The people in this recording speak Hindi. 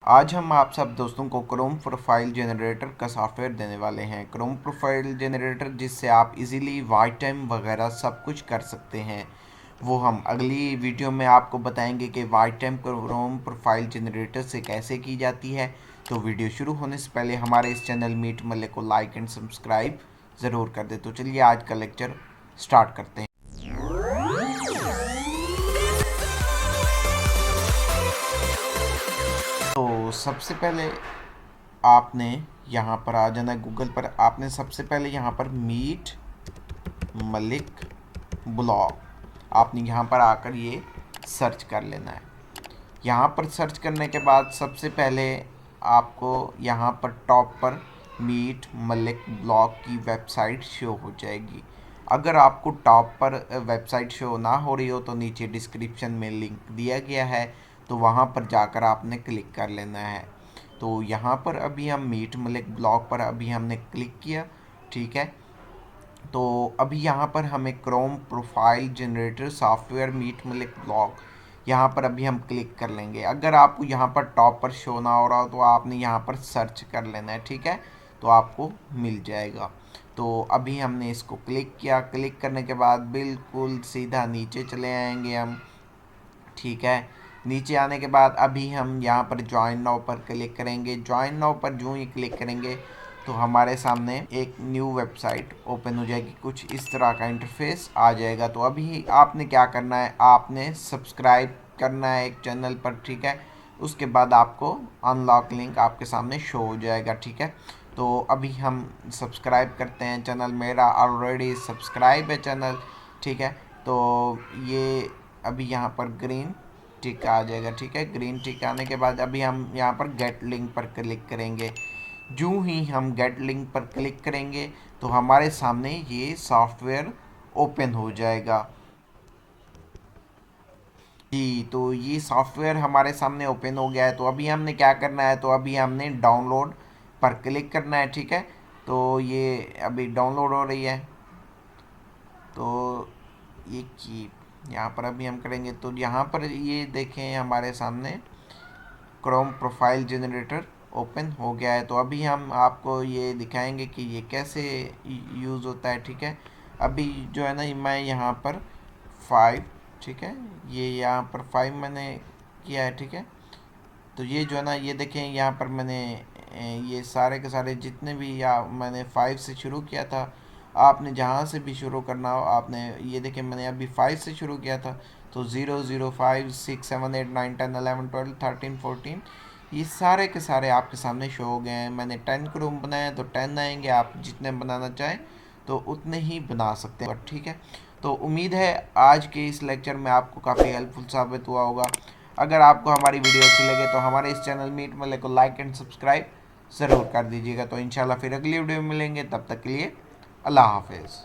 आज हम आप सब दोस्तों को क्रोम प्रोफाइल जनरेटर का सॉफ्टवेयर देने वाले हैं। क्रोम प्रोफाइल जनरेटर जिससे आप इजीली वाइट टाइम वगैरह सब कुछ कर सकते हैं, वो हम अगली वीडियो में आपको बताएंगे कि white time Chrome profile generator से कैसे की जाती है। तो वीडियो शुरू होने से पहले हमारे इस चैनल मीट मल्ले को लाइक एंड सब्सक्राइब ज़रूर कर दे। तो चलिए आज का लेक्चर स्टार्ट करते हैं। तो सबसे पहले आपने यहाँ पर आ जाना है गूगल पर। आपने सबसे पहले यहाँ पर मीट मलिक ब्लॉग आपने यहाँ पर आकर ये सर्च कर लेना है। यहाँ पर सर्च करने के बाद सबसे पहले आपको यहाँ पर टॉप पर मीट मलिक ब्लॉग की वेबसाइट शो हो जाएगी। अगर आपको टॉप पर वेबसाइट शो ना हो रही हो तो नीचे डिस्क्रिप्शन में लिंक दिया गया है, तो वहाँ पर जाकर आपने क्लिक कर लेना है। तो यहाँ पर अभी हम मीट मलिक ब्लॉग पर अभी हमने क्लिक किया, ठीक है। तो अभी यहाँ पर हमें Chrome profile generator software Meet Malik blog यहाँ पर अभी हम क्लिक कर लेंगे। अगर आपको यहाँ पर टॉप पर शो ना हो रहा हो तो आपने यहाँ पर सर्च कर लेना है, ठीक है, तो आपको मिल जाएगा। तो अभी हमने इसको क्लिक किया। क्लिक करने के बाद बिल्कुल सीधा नीचे चले आएंगे हम, ठीक है। नीचे आने के बाद अभी हम यहाँ पर ज्वाइन नाउ पर क्लिक करेंगे। ज्वाइन नाउ पर जो ही क्लिक करेंगे तो हमारे सामने एक न्यू वेबसाइट ओपन हो जाएगी। कुछ इस तरह का इंटरफेस आ जाएगा। तो अभी आपने क्या करना है, आपने सब्सक्राइब करना है एक चैनल पर, ठीक है। उसके बाद आपको अनलॉक लिंक आपके सामने शो हो जाएगा, ठीक है। तो अभी हम सब्सक्राइब करते हैं चैनल। मेरा ऑलरेडी सब्सक्राइब है चैनल, ठीक है। तो ये अभी यहाँ पर ग्रीन टिक आ जाएगा, ठीक है। ग्रीन टिक आने के बाद अभी हम यहाँ पर गेट लिंक पर क्लिक करेंगे। जो ही हम गेट लिंक पर क्लिक करेंगे तो हमारे सामने ये सॉफ्टवेयर ओपन हो जाएगा जी। तो ये सॉफ्टवेयर हमारे सामने ओपन हो गया है। तो अभी हमने क्या करना है, तो अभी हमने डाउनलोड पर क्लिक करना है, ठीक है। तो ये अभी डाउनलोड हो रही है। तो ये की यहाँ पर अभी हम करेंगे तो यहाँ पर ये देखें हमारे सामने क्रोम प्रोफाइल जनरेटर ओपन हो गया है। तो अभी हम आपको ये दिखाएंगे कि ये कैसे यूज़ होता है, ठीक है। अभी जो है ना मैं यहाँ पर 5, ठीक है, ये यहाँ पर 5 मैंने किया है, ठीक है। तो ये जो है ना ये देखें यहाँ पर मैंने ये सारे के सारे जितने भी मैंने 5 से शुरू किया था। आपने जहाँ से भी शुरू करना हो आपने ये देखें मैंने अभी 5 से शुरू किया था। तो 0 0 5 6 7 8 9 10 11 12 13 14 ये सारे के सारे आपके सामने शो हो गए हैं। मैंने 10 क्रोम बनाया तो 10 आएंगे। आप जितने बनाना चाहें तो उतने ही बना सकते हैं, ठीक है। तो उम्मीद है आज के इस लेक्चर में आपको काफ़ी हेल्पफुल साबित हुआ होगा। अगर आपको हमारी वीडियो अच्छी लगे तो हमारे इस चैनल मीट मल्ले को लाइक एंड सब्सक्राइब ज़रूर कर दीजिएगा। तो इंशाल्लाह फिर अगली वीडियो में मिलेंगे, तब तक के लिए अल्लाह हाफिज़।